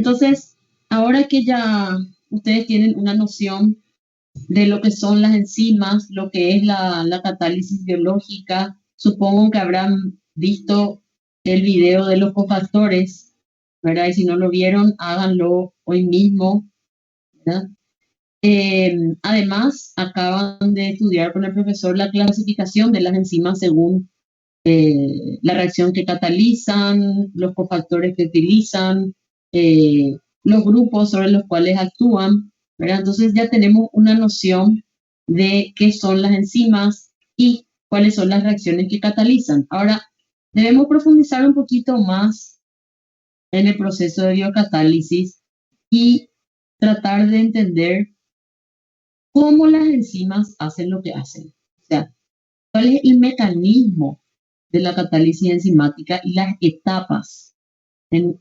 Entonces, ahora que ya ustedes tienen una noción de lo que son las enzimas, lo que es la catálisis biológica, supongo que habrán visto el video de los cofactores, ¿verdad? Y si no lo vieron, háganlo hoy mismo, ¿verdad? Además, acaban de estudiar con el profesor la clasificación de las enzimas según la reacción que catalizan, los cofactores que utilizan, eh, los grupos sobre los cuales actúan, ¿verdad? Entonces ya tenemos una noción de qué son las enzimas y cuáles son las reacciones que catalizan. Ahora, debemos profundizar un poquito más en el proceso de biocatálisis y tratar de entender cómo las enzimas hacen lo que hacen. O sea, cuál es el mecanismo de la catálisis enzimática y las etapas en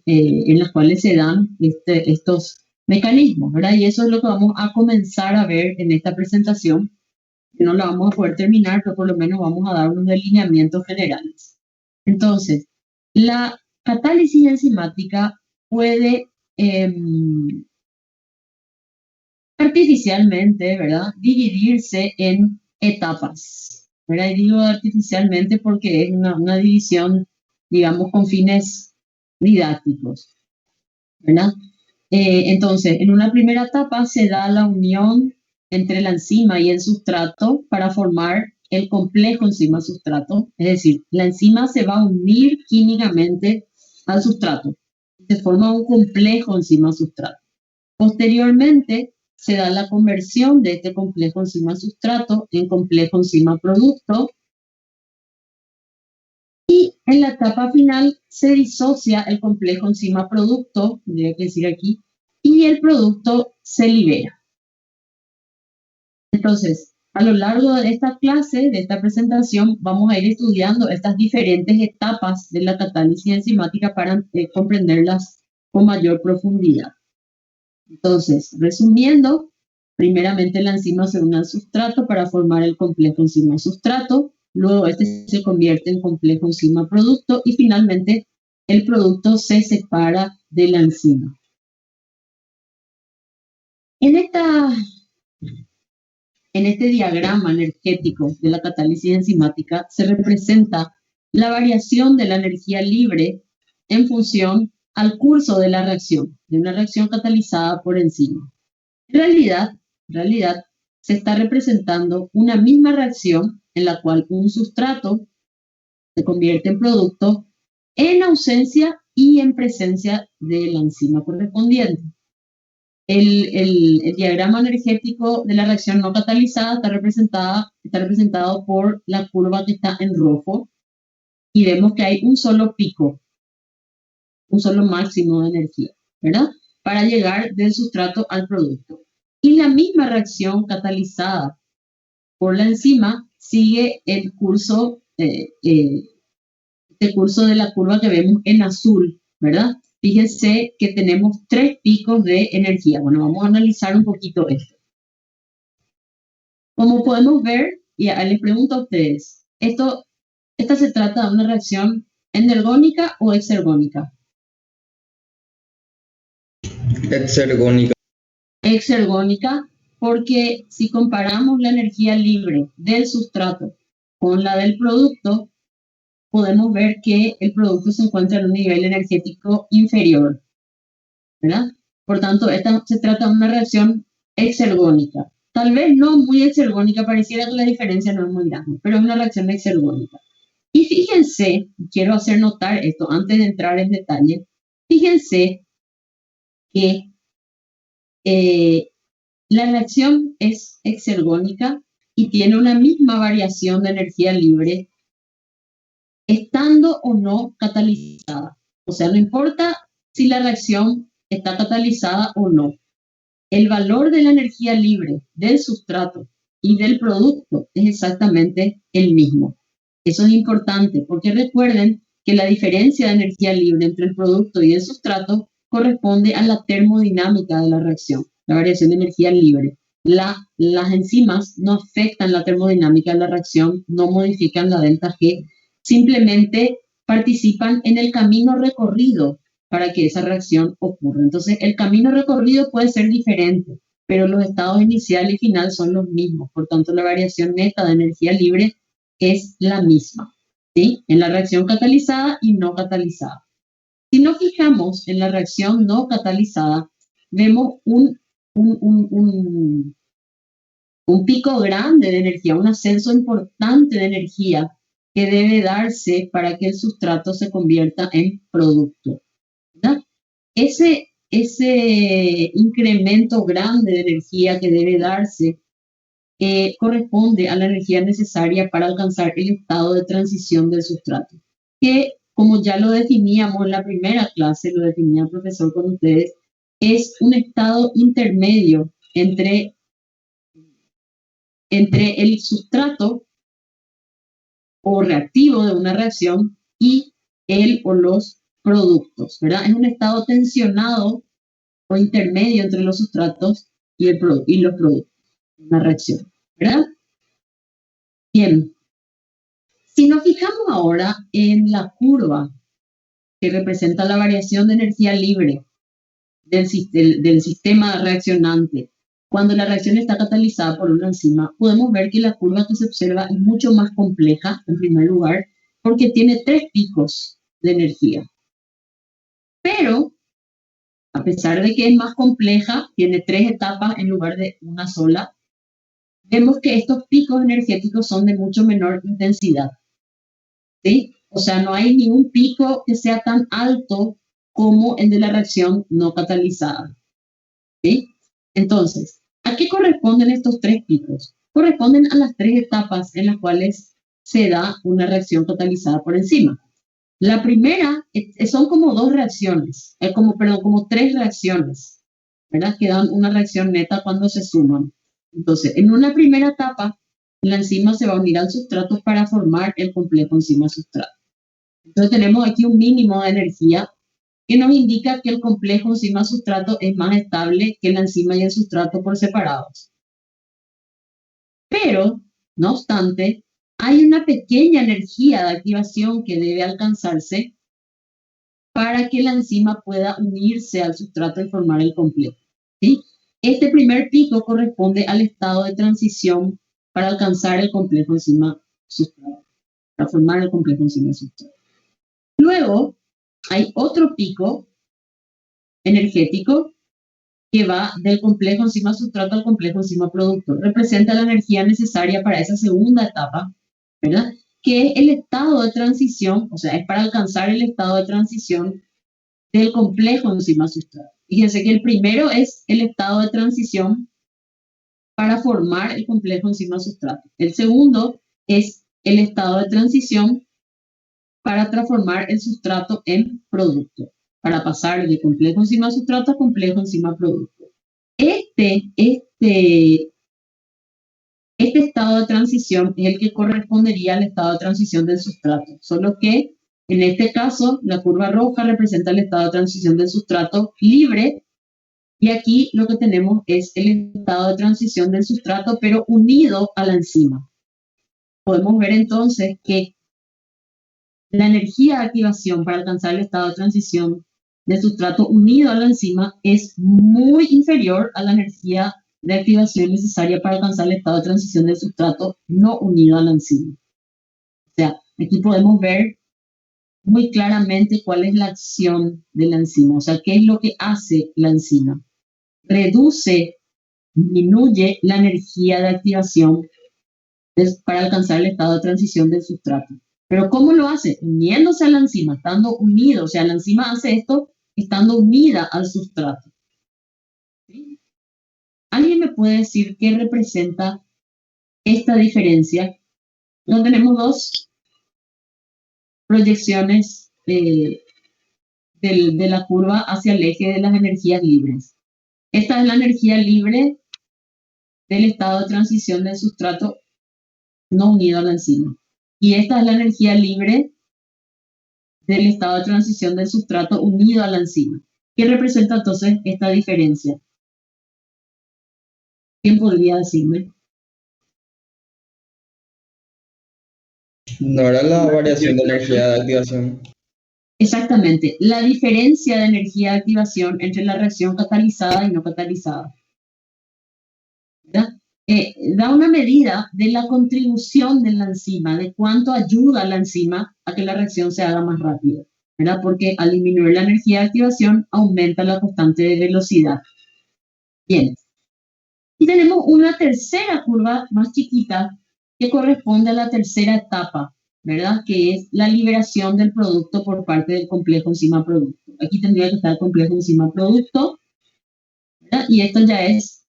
las cuales se dan estos mecanismos, ¿verdad? Y eso es lo que vamos a comenzar a ver en esta presentación, que no la vamos a poder terminar, pero por lo menos vamos a dar unos delineamientos generales. Entonces, la catálisis enzimática puede artificialmente, ¿verdad?, dividirse en etapas, ¿verdad? Y digo artificialmente porque es una división, digamos, con fines didácticos, ¿verdad? Entonces, en una primera etapa se da la unión entre la enzima y el sustrato para formar el complejo enzima-sustrato, es decir, la enzima se va a unir químicamente al sustrato, se forma un complejo enzima-sustrato. Posteriormente, se da la conversión de este complejo enzima-sustrato en complejo enzima-producto y en la etapa final se disocia el complejo enzima-producto, tendría que decir aquí, y el producto se libera. Entonces, a lo largo de esta clase, de esta presentación, vamos a ir estudiando estas diferentes etapas de la catálisis enzimática para comprenderlas con mayor profundidad. Entonces, resumiendo, primeramente la enzima se une al sustrato para formar el complejo enzima-sustrato, luego este se convierte en complejo enzima-producto y finalmente el producto se separa de la enzima. En este diagrama energético de la catálisis enzimática se representa la variación de la energía libre en función al curso de la reacción, de una reacción catalizada por enzima. En realidad, se está representando una misma reacción en la cual un sustrato se convierte en producto en ausencia y en presencia de la enzima correspondiente. El diagrama energético de la reacción no catalizada está representado por la curva que está en rojo y vemos que hay un solo pico, un solo máximo de energía, ¿verdad? Para llegar del sustrato al producto. Y la misma reacción catalizada por la enzima sigue el curso, este curso de la curva que vemos en azul, ¿verdad? Fíjense que tenemos 3 picos de energía. Bueno, vamos a analizar un poquito esto. Como podemos ver, y les pregunto a ustedes, ¿esta se trata de una reacción energónica o exergónica? Exergónica. Exergónica, porque si comparamos la energía libre del sustrato con la del producto, podemos ver que el producto se encuentra en un nivel energético inferior, ¿verdad? Por tanto, esta se trata de una reacción exergónica. Tal vez no muy exergónica, pareciera que la diferencia no es muy grande, pero es una reacción exergónica. Y fíjense, quiero hacer notar esto antes de entrar en detalle, fíjense que la reacción es exergónica y tiene una misma variación de energía libre estando o no catalizada. O sea, no importa si la reacción está catalizada o no. El valor de la energía libre del sustrato y del producto es exactamente el mismo. Eso es importante porque recuerden que la diferencia de energía libre entre el producto y el sustrato corresponde a la termodinámica de la reacción, la variación de energía libre. Las enzimas no afectan la termodinámica de la reacción, no modifican la delta G, simplemente participan en el camino recorrido para que esa reacción ocurra. Entonces, el camino recorrido puede ser diferente, pero los estados inicial y final son los mismos. Por tanto, la variación neta de energía libre es la misma, ¿sí? En la reacción catalizada y no catalizada. Si nos fijamos en la reacción no catalizada, vemos un pico grande de energía, un ascenso importante de energía que debe darse para que el sustrato se convierta en producto, ¿verdad? Ese incremento grande de energía que debe darse corresponde a la energía necesaria para alcanzar el estado de transición del sustrato, que como ya lo definíamos en la primera clase, lo definía el profesor con ustedes, es un estado intermedio entre el sustrato o reactivo de una reacción y el o los productos, ¿verdad? Es un estado tensionado o intermedio entre los sustratos y los productos de una reacción, ¿verdad? Bien, si nos fijamos ahora en la curva que representa la variación de energía libre del sistema reaccionante, cuando la reacción está catalizada por una enzima, podemos ver que la curva que se observa es mucho más compleja, en primer lugar, porque tiene 3 picos de energía. Pero, a pesar de que es más compleja, tiene 3 etapas en lugar de una sola, vemos que estos picos energéticos son de mucho menor intensidad, ¿sí? O sea, no hay ningún pico que sea tan alto como el de la reacción no catalizada, ¿sí? Entonces, ¿a qué corresponden estos 3 picos? Corresponden a las 3 etapas en las cuales se da una reacción catalizada por enzima. La primera son como 2 reacciones, como 3 reacciones, ¿verdad? Que dan una reacción neta cuando se suman. Entonces, en una primera etapa, la enzima se va a unir al sustrato para formar el complejo enzima-sustrato. Entonces, tenemos aquí un mínimo de energía que nos indica que el complejo enzima-sustrato es más estable que la enzima y el sustrato por separados. Pero, no obstante, hay una pequeña energía de activación que debe alcanzarse para que la enzima pueda unirse al sustrato y formar el complejo, ¿sí? Este primer pico corresponde al estado de transición para alcanzar el complejo enzima-sustrato, para formar el complejo enzima-sustrato. Luego, hay otro pico energético que va del complejo enzima-sustrato al complejo enzima-producto. Representa la energía necesaria para esa segunda etapa, ¿verdad? Que es el estado de transición, o sea, es para alcanzar el estado de transición del complejo enzima-sustrato. Fíjense que el primero es el estado de transición para formar el complejo enzima-sustrato. El segundo es el estado de transición para transformar el sustrato en producto, para pasar de complejo enzima-sustrato a complejo enzima-producto. Este estado de transición es el que correspondería al estado de transición del sustrato, solo que en este caso la curva roja representa el estado de transición del sustrato libre y aquí lo que tenemos es el estado de transición del sustrato pero unido a la enzima. Podemos ver entonces que la energía de activación para alcanzar el estado de transición del sustrato unido a la enzima es muy inferior a la energía de activación necesaria para alcanzar el estado de transición del sustrato no unido a la enzima. O sea, aquí podemos ver muy claramente cuál es la acción de la enzima, o sea, qué es lo que hace la enzima. Disminuye la energía de activación para alcanzar el estado de transición del sustrato. Pero ¿cómo lo hace? Uniéndose a la enzima, estando unido. O sea, la enzima hace esto estando unida al sustrato. ¿Sí? ¿Alguien me puede decir qué representa esta diferencia? No tenemos 2 proyecciones de la curva hacia el eje de las energías libres. Esta es la energía libre del estado de transición del sustrato no unido a la enzima. Y esta es la energía libre del estado de transición del sustrato unido a la enzima. ¿Qué representa entonces esta diferencia? ¿Quién podría decirme? ¿No era la variación de energía de activación? Exactamente, la diferencia de energía de activación entre la reacción catalizada y no catalizada, ¿verdad? Da una medida de la contribución de la enzima, de cuánto ayuda la enzima a que la reacción se haga más rápida, ¿verdad? Porque al disminuir la energía de activación aumenta la constante de velocidad. Bien, y tenemos una tercera curva más chiquita que corresponde a la tercera etapa, ¿verdad? Que es la liberación del producto por parte del complejo enzima-producto. Aquí tendría que estar el complejo enzima-producto, ¿verdad? Y esto ya es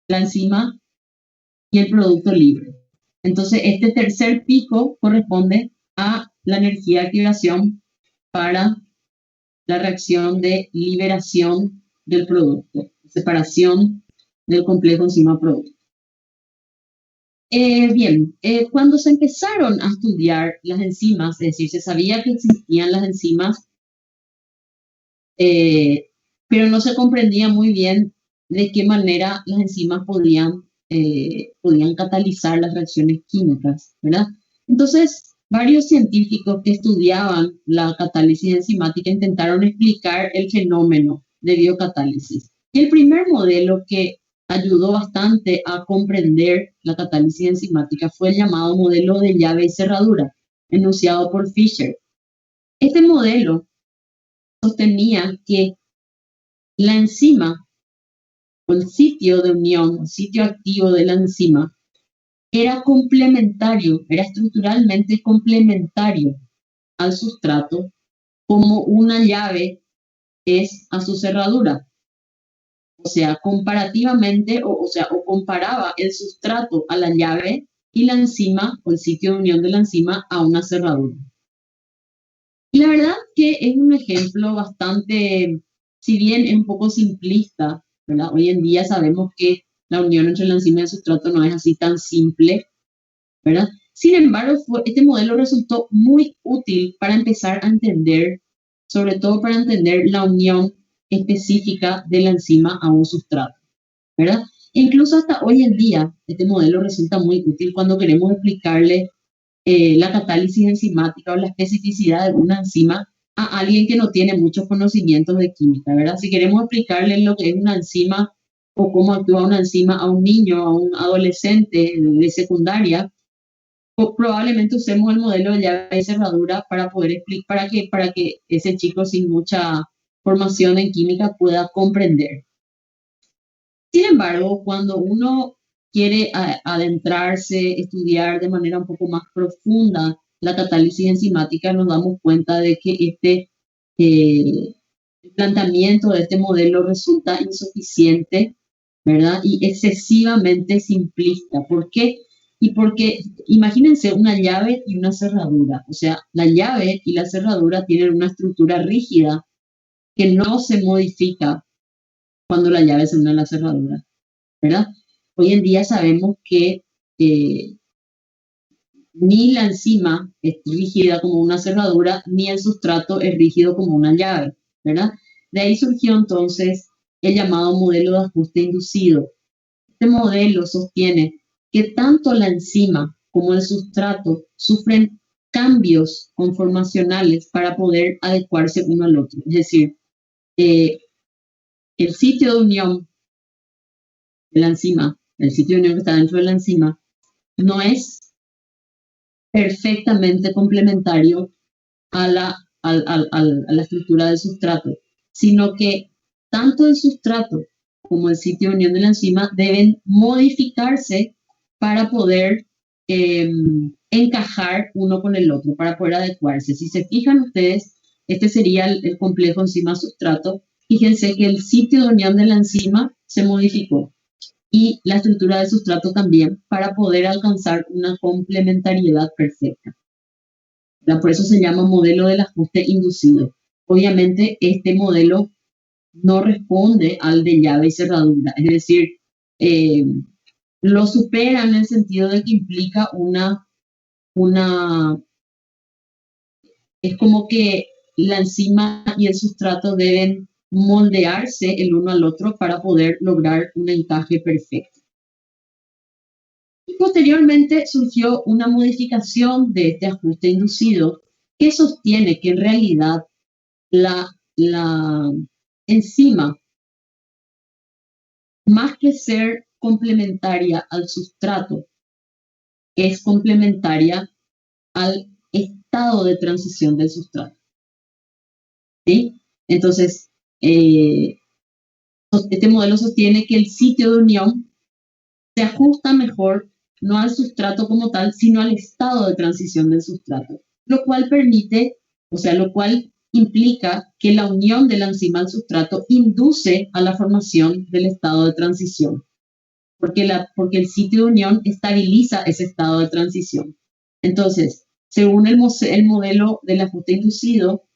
la enzima y el producto libre. Entonces, este tercer pico corresponde a la energía de activación para la reacción de liberación del producto, separación del complejo enzima-producto. Bien, cuando se empezaron a estudiar las enzimas, es decir, se sabía que existían las enzimas, pero no se comprendía muy bien de qué manera las enzimas podían catalizar las reacciones químicas, ¿verdad? Entonces, varios científicos que estudiaban la catálisis enzimática intentaron explicar el fenómeno de biocatálisis. Y el primer modelo que ayudó bastante a comprender la catálisis enzimática fue el llamado modelo de llave y cerradura, enunciado por Fischer. Este modelo sostenía que la enzima o el sitio de unión, el sitio activo de la enzima, era complementario, era estructuralmente complementario al sustrato, como una llave es a su cerradura. O sea, comparativamente, o comparaba el sustrato a la llave y la enzima o el sitio de unión de la enzima a una cerradura. Y la verdad que es un ejemplo bastante, si bien es un poco simplista, ¿verdad? Hoy en día sabemos que la unión entre la enzima y el sustrato no es así tan simple, ¿verdad? Sin embargo, este modelo resultó muy útil para empezar a entender, sobre todo para entender la unión específica de la enzima a un sustrato, ¿verdad? E incluso hasta hoy en día, este modelo resulta muy útil cuando queremos explicarle la catálisis enzimática o la especificidad de una enzima a alguien que no tiene muchos conocimientos de química, ¿verdad? Si queremos explicarle lo que es una enzima o cómo actúa una enzima a un niño, a un adolescente de secundaria, probablemente usemos el modelo de llave y cerradura para poder explicar, para que ese chico sin mucha formación en química pueda comprender. Sin embargo, cuando uno quiere adentrarse, estudiar de manera un poco más profunda la catálisis enzimática, nos damos cuenta de que el planteamiento de este modelo resulta insuficiente, ¿verdad? Y excesivamente simplista. ¿Por qué? Y porque imagínense una llave y una cerradura. O sea, la llave y la cerradura tienen una estructura rígida que no se modifica cuando la llave se une a la cerradura, ¿verdad? Hoy en día sabemos que ni la enzima es rígida como una cerradura, ni el sustrato es rígido como una llave, ¿verdad? De ahí surgió entonces el llamado modelo de ajuste inducido. Este modelo sostiene que tanto la enzima como el sustrato sufren cambios conformacionales para poder adecuarse uno al otro. Es decir, el sitio de unión de la enzima, el sitio de unión que está dentro de la enzima, no es perfectamente complementario a la estructura del sustrato, sino que tanto el sustrato como el sitio de unión de la enzima deben modificarse para poder encajar uno con el otro, para poder adecuarse. Si se fijan ustedes, este sería el complejo enzima-sustrato. Fíjense que el sitio de unión de la enzima se modificó y la estructura del sustrato también para poder alcanzar una complementariedad perfecta. Por eso se llama modelo del ajuste inducido. Obviamente este modelo no responde al de llave y cerradura, es decir, lo supera en el sentido de que implica es como que la enzima y el sustrato deben moldearse el uno al otro para poder lograr un encaje perfecto. Y posteriormente surgió una modificación de este ajuste inducido que sostiene que en realidad la enzima, más que ser complementaria al sustrato, es complementaria al estado de transición del sustrato. ¿Sí? Entonces, este modelo sostiene que el sitio de unión se ajusta mejor no al sustrato como tal, sino al estado de transición del sustrato, lo cual permite, o sea, lo cual implica que la unión de la enzima al sustrato induce a la formación del estado de transición, porque el sitio de unión estabiliza ese estado de transición. Entonces, según el modelo del ajuste inducido,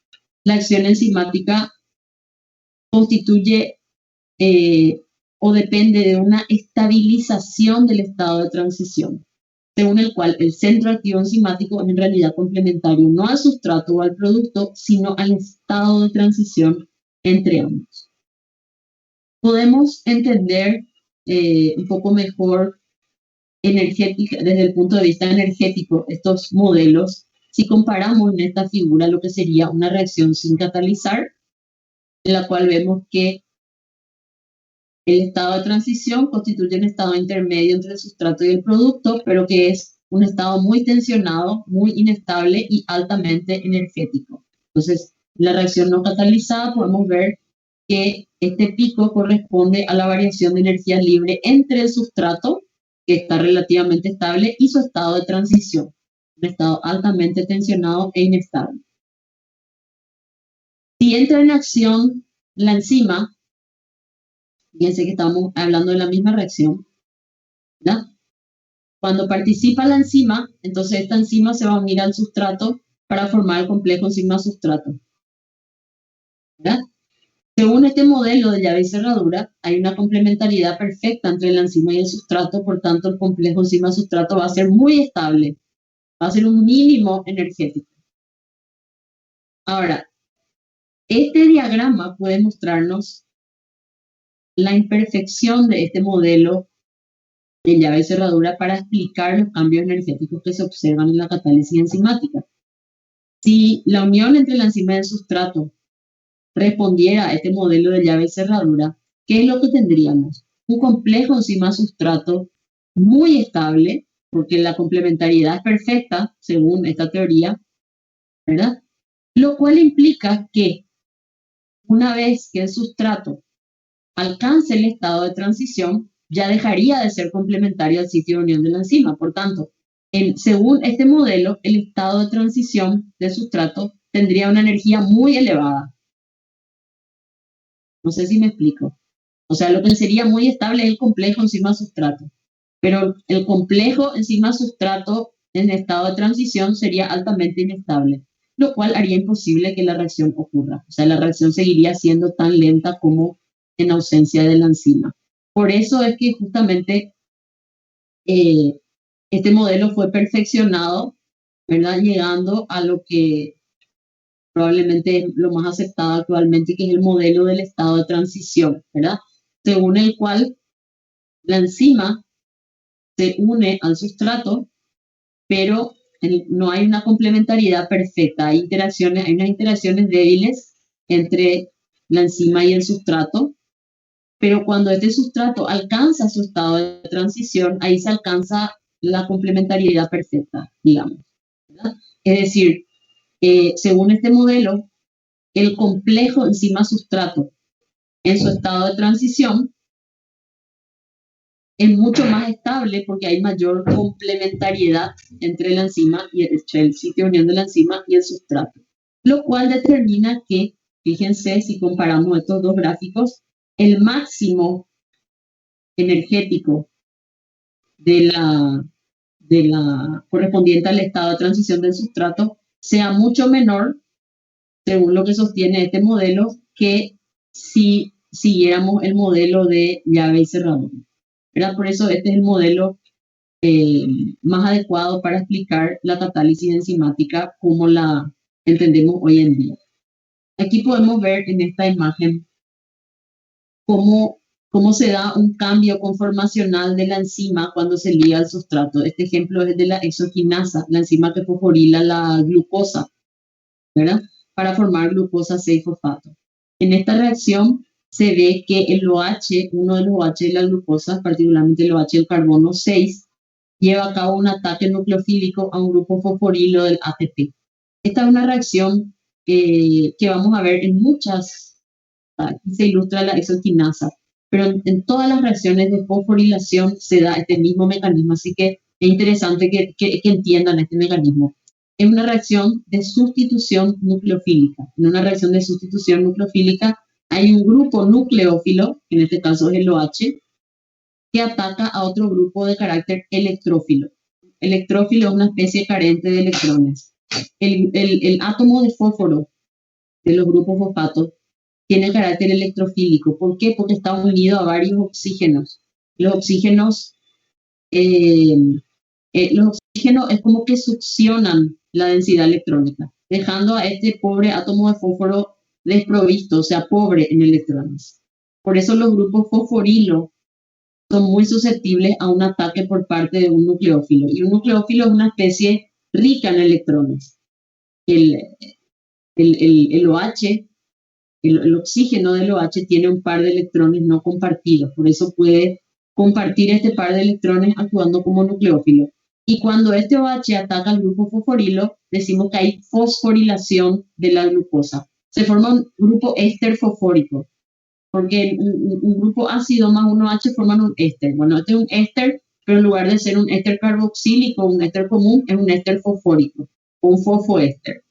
la acción enzimática constituye o depende de una estabilización del estado de transición, según el cual el centro activo enzimático es en realidad complementario no al sustrato o al producto, sino al estado de transición entre ambos. Podemos entender un poco mejor desde el punto de vista energético estos modelos si comparamos en esta figura lo que sería una reacción sin catalizar, en la cual vemos que el estado de transición constituye un estado intermedio entre el sustrato y el producto, pero que es un estado muy tensionado, muy inestable y altamente energético. Entonces, la reacción no catalizada podemos ver que este pico corresponde a la variación de energía libre entre el sustrato, que está relativamente estable, y su estado de transición, un estado altamente tensionado e inestable. Si entra en acción la enzima, fíjense que estamos hablando de la misma reacción, ¿verdad? Cuando participa la enzima, entonces esta enzima se va a unir al sustrato para formar el complejo enzima-sustrato, ¿verdad? Según este modelo de llave y cerradura, hay una complementariedad perfecta entre la enzima y el sustrato, por tanto el complejo enzima-sustrato va a ser muy estable, va a ser un mínimo energético. Ahora, este diagrama puede mostrarnos la imperfección de este modelo de llave y cerradura para explicar los cambios energéticos que se observan en la catálisis enzimática. Si la unión entre la enzima y el sustrato respondiera a este modelo de llave y cerradura, ¿qué es lo que tendríamos? Un complejo enzima-sustrato muy estable, porque la complementariedad es perfecta, según esta teoría, ¿verdad? Lo cual implica que una vez que el sustrato alcance el estado de transición, ya dejaría de ser complementario al sitio de unión de la enzima. Por tanto, según este modelo, el estado de transición del sustrato tendría una energía muy elevada. No sé si me explico. O sea, lo que sería muy estable es el complejo enzima-sustrato. Pero el complejo enzima-sustrato en estado de transición sería altamente inestable, lo cual haría imposible que la reacción ocurra. O sea, la reacción seguiría siendo tan lenta como en ausencia de la enzima. Por eso es que justamente este modelo fue perfeccionado, ¿verdad? Llegando a lo que probablemente es lo más aceptado actualmente, que es el modelo del estado de transición, ¿verdad? Según el cual la enzima se une al sustrato, pero no hay una complementariedad perfecta. Hay unas interacciones débiles entre la enzima y el sustrato, pero cuando este sustrato alcanza su estado de transición, ahí se alcanza la complementariedad perfecta, digamos, ¿verdad? Es decir, según este modelo, el complejo enzima-sustrato en su estado de transición es mucho más estable porque hay mayor complementariedad entre la enzima y el sitio de unión de la enzima y el sustrato, lo cual determina que, fíjense, si comparamos estos dos gráficos, el máximo energético de la correspondiente al estado de transición del sustrato sea mucho menor, según lo que sostiene este modelo, que si siguiéramos el modelo de llave y cerradura. ¿Verdad? Por eso este es el modelo más adecuado para explicar la catálisis enzimática como la entendemos hoy en día. Aquí podemos ver en esta imagen cómo se da un cambio conformacional de la enzima cuando se liga al sustrato. Este ejemplo es de la exoquinasa, la enzima que fosforila la glucosa, ¿verdad? para formar glucosa 6-fosfato. En esta reacción se ve que el OH, uno de los OH de la glucosa, particularmente el OH del carbono 6, lleva a cabo un ataque nucleofílico a un grupo fosforilo del ATP. Esta es una reacción que vamos a ver en muchas, aquí se ilustra la exoquinasa, pero en todas las reacciones de fosforilación se da este mismo mecanismo, así que es interesante que entiendan este mecanismo. Es una reacción de sustitución nucleofílica. En una reacción de sustitución nucleofílica hay un grupo nucleófilo, que en este caso es el OH, que ataca a otro grupo de carácter electrófilo. Electrófilo es una especie carente de electrones. El átomo de fósforo de los grupos fosfatos tiene carácter electrofílico. ¿Por qué? Porque está unido a varios oxígenos. Los oxígenos es como que succionan la densidad electrónica, dejando a este pobre átomo de fósforo desprovisto, o sea, pobre en electrones. Por eso los grupos fosforilo son muy susceptibles a un ataque por parte de un nucleófilo. Y un nucleófilo es una especie rica en electrones. El OH, el oxígeno del OH tiene un par de electrones no compartidos, por eso puede compartir este par de electrones actuando como nucleófilo. Y cuando este OH ataca al grupo fosforilo, decimos que hay fosforilación de la glucosa. Se forma un grupo éster fosfórico, porque un grupo ácido más un OH forman un éster. Bueno, este es un éster, pero en lugar de ser un éster carboxílico, un éster común, es un éster fosfórico, o un fosfoéster.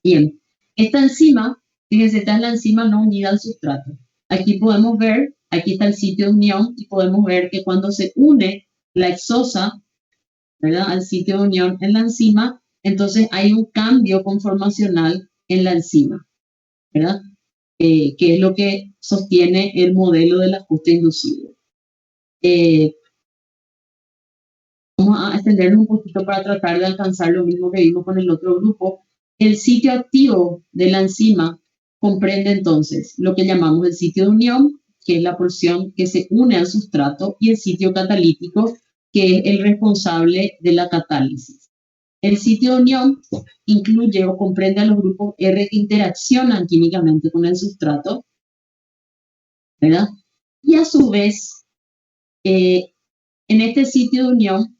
Bien, esta enzima, fíjense, esta es la enzima no unida al sustrato. Aquí podemos ver, aquí está el sitio de unión, y podemos ver que cuando se une la exosa, ¿verdad?, al sitio de unión en la enzima, entonces hay un cambio conformacional en la enzima, ¿verdad? Que es lo que sostiene el modelo del ajuste inducido. Vamos a extendernos un poquito para tratar de alcanzar lo mismo que vimos con el otro grupo. El sitio activo de la enzima comprende entonces lo que llamamos el sitio de unión, que es la porción que se une al sustrato, y el sitio catalítico, que es el responsable de la catálisis. El sitio de unión incluye o comprende a los grupos R que interaccionan químicamente con el sustrato, ¿verdad? Y a su vez, en este sitio de unión,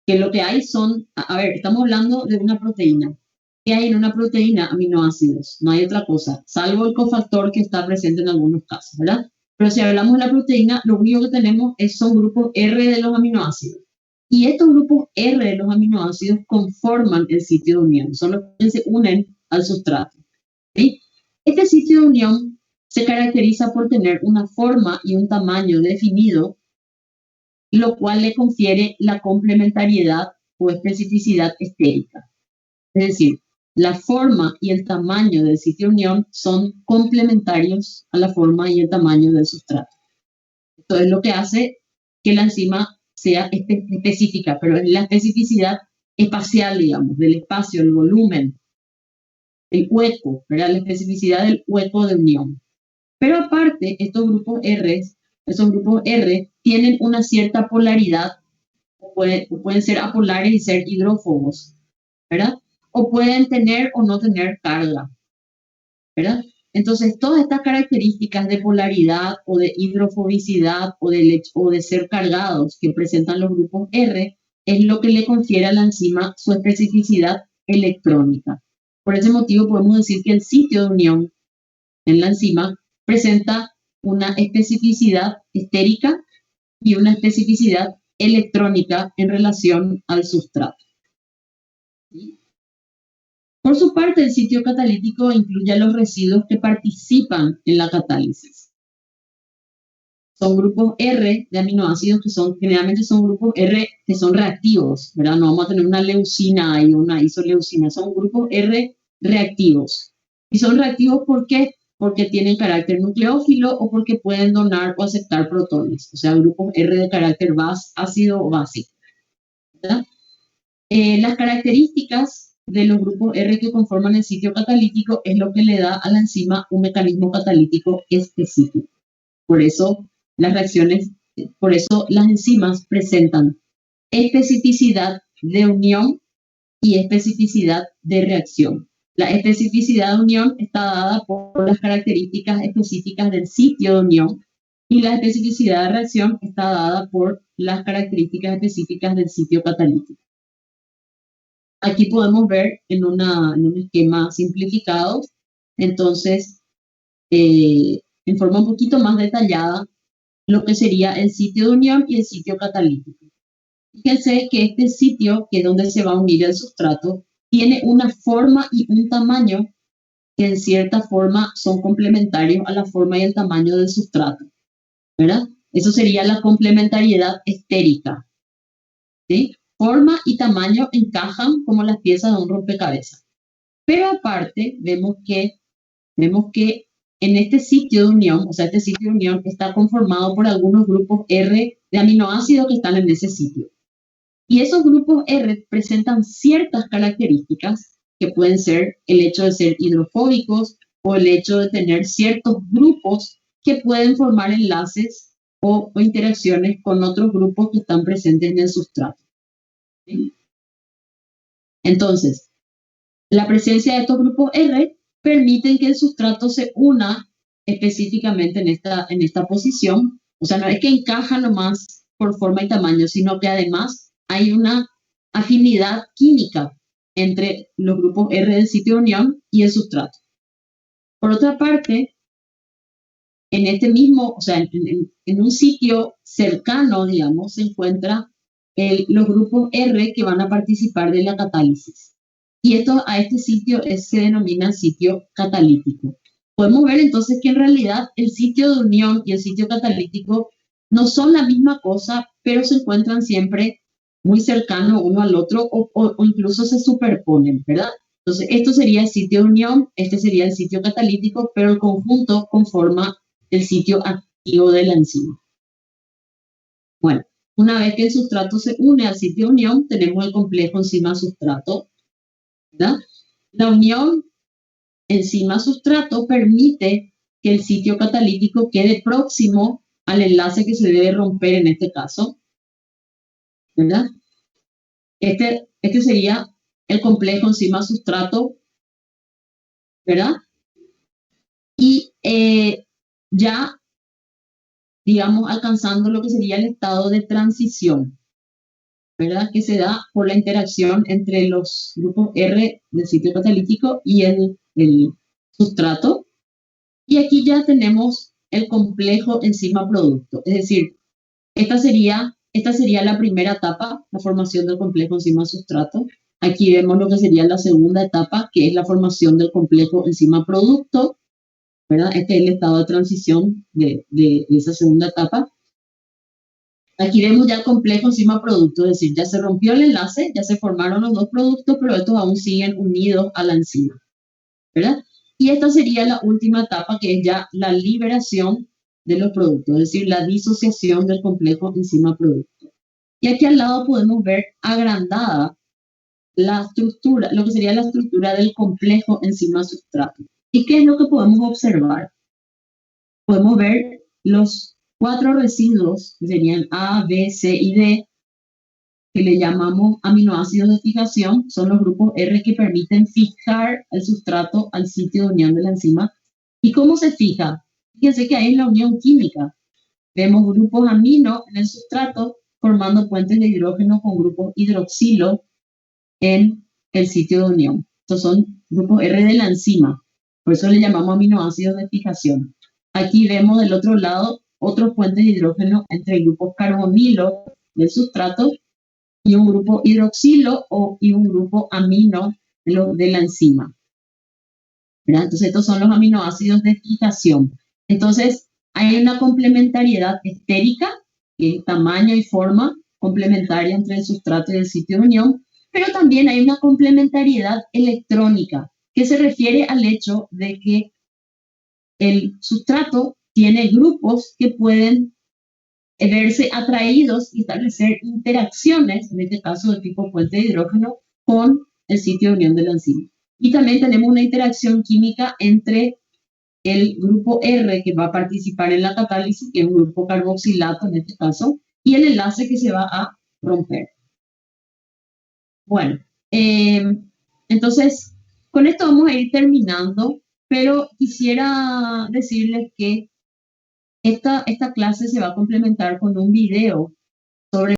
que lo que hay son, a ver, estamos hablando de una proteína. ¿Qué hay en una proteína? Aminoácidos, no hay otra cosa, salvo el cofactor que está presente en algunos casos, ¿verdad? Pero si hablamos de la proteína, lo único que tenemos son grupos R de los aminoácidos. Y estos grupos R de los aminoácidos conforman el sitio de unión, son los que se unen al sustrato. ¿Sí? Este sitio de unión se caracteriza por tener una forma y un tamaño definido, lo cual le confiere la complementariedad o especificidad estérica. Es decir, la forma y el tamaño del sitio de unión son complementarios a la forma y el tamaño del sustrato. Esto es lo que hace que la enzima sea específica, pero es la especificidad espacial, digamos, del espacio, el volumen, el hueco, ¿verdad? La especificidad del hueco de unión. Pero aparte, esos grupos R tienen una cierta polaridad, pueden ser apolares y ser hidrófobos, ¿verdad? O pueden tener o no tener carga, ¿verdad? Entonces, todas estas características de polaridad o de hidrofobicidad o de ser cargados que presentan los grupos R es lo que le confiere a la enzima su especificidad electrónica. Por ese motivo podemos decir que el sitio de unión en la enzima presenta una especificidad estérica y una especificidad electrónica en relación al sustrato. ¿Sí? Por su parte, el sitio catalítico incluye a los residuos que participan en la catálisis. Son grupos R de aminoácidos generalmente son grupos R que son reactivos, ¿verdad? No vamos a tener una leucina y una isoleucina, son grupos R reactivos. Y son reactivos ¿por qué? Porque tienen carácter nucleófilo o porque pueden donar o aceptar protones, o sea, grupos R de carácter ácido o básico, ¿verdad? Las características de los grupos R que conforman el sitio catalítico es lo que le da a la enzima un mecanismo catalítico específico. Por eso las enzimas presentan especificidad de unión y especificidad de reacción. La especificidad de unión está dada por las características específicas del sitio de unión y la especificidad de reacción está dada por las características específicas del sitio catalítico. Aquí podemos ver en un esquema simplificado, entonces, en forma un poquito más detallada, lo que sería el sitio de unión y el sitio catalítico. Fíjense que este sitio, que es donde se va a unir el sustrato, tiene una forma y un tamaño que en cierta forma son complementarios a la forma y el tamaño del sustrato, ¿verdad? Eso sería la complementariedad estérica, ¿sí? Forma y tamaño encajan como las piezas de un rompecabezas. Pero aparte, vemos que en este sitio de unión, o sea, este sitio de unión está conformado por algunos grupos R de aminoácidos que están en ese sitio. Y esos grupos R presentan ciertas características que pueden ser el hecho de ser hidrofóbicos o el hecho de tener ciertos grupos que pueden formar enlaces o interacciones con otros grupos que están presentes en el sustrato. ¿Sí? Entonces, la presencia de estos grupos R permiten que el sustrato se una específicamente en esta posición. O sea, no es que encaja nomás por forma y tamaño, sino que además hay una afinidad química entre los grupos R del sitio de unión y el sustrato. Por otra parte, en este mismo, o sea, en un sitio cercano, digamos, se encuentran los grupos R que van a participar de la catálisis. Y a este sitio se denomina sitio catalítico. Podemos ver entonces que en realidad el sitio de unión y el sitio catalítico no son la misma cosa, pero se encuentran siempre muy cercanos uno al otro o incluso se superponen, ¿verdad? Entonces, esto sería el sitio de unión, este sería el sitio catalítico, pero el conjunto conforma el sitio activo de la enzima. Bueno, una vez que el sustrato se une al sitio de unión, tenemos el complejo enzima-sustrato, ¿verdad? La unión enzima-sustrato permite que el sitio catalítico quede próximo al enlace que se debe romper en este caso, ¿verdad? Este sería el complejo enzima-sustrato, ¿verdad? Y ya, digamos, alcanzando lo que sería el estado de transición, ¿verdad? Que se da por la interacción entre los grupos R del sitio catalítico y el sustrato. Y aquí ya tenemos el complejo enzima-producto, es decir, esta sería la primera etapa, la formación del complejo enzima-sustrato. Aquí vemos lo que sería la segunda etapa, que es la formación del complejo enzima-producto, ¿verdad? Este es el estado de transición de esa segunda etapa. Aquí vemos ya el complejo enzima-producto, es decir, ya se rompió el enlace, ya se formaron los dos productos, pero estos aún siguen unidos a la enzima, ¿verdad? Y esta sería la última etapa, que es ya la liberación de los productos, es decir, la disociación del complejo enzima-producto. Y aquí al lado podemos ver agrandada la estructura, lo que sería la estructura del complejo enzima-sustrato. ¿Y qué es lo que podemos observar? Podemos ver los 4 residuos, que serían A, B, C y D, que le llamamos aminoácidos de fijación, son los grupos R que permiten fijar el sustrato al sitio de unión de la enzima. ¿Y cómo se fija? Fíjense que ahí es la unión química. Vemos grupos amino en el sustrato formando puentes de hidrógeno con grupos hidroxilo en el sitio de unión. Estos son grupos R de la enzima, por eso le llamamos aminoácidos de fijación. Aquí vemos del otro lado otros puentes de hidrógeno entre el grupo carbonilo del sustrato y un grupo hidroxilo y un grupo amino de la enzima, ¿verdad? Entonces estos son los aminoácidos de fijación. Entonces hay una complementariedad estérica, que es tamaño y forma complementaria entre el sustrato y el sitio de unión, pero también hay una complementariedad electrónica, que se refiere al hecho de que el sustrato tiene grupos que pueden verse atraídos y establecer interacciones, en este caso de tipo puente de hidrógeno, con el sitio de unión de la enzima. Y también tenemos una interacción química entre el grupo R que va a participar en la catálisis, que es un grupo carboxilato en este caso, y el enlace que se va a romper. Bueno, entonces Con esto vamos a ir terminando, pero quisiera decirles que esta clase se va a complementar con un video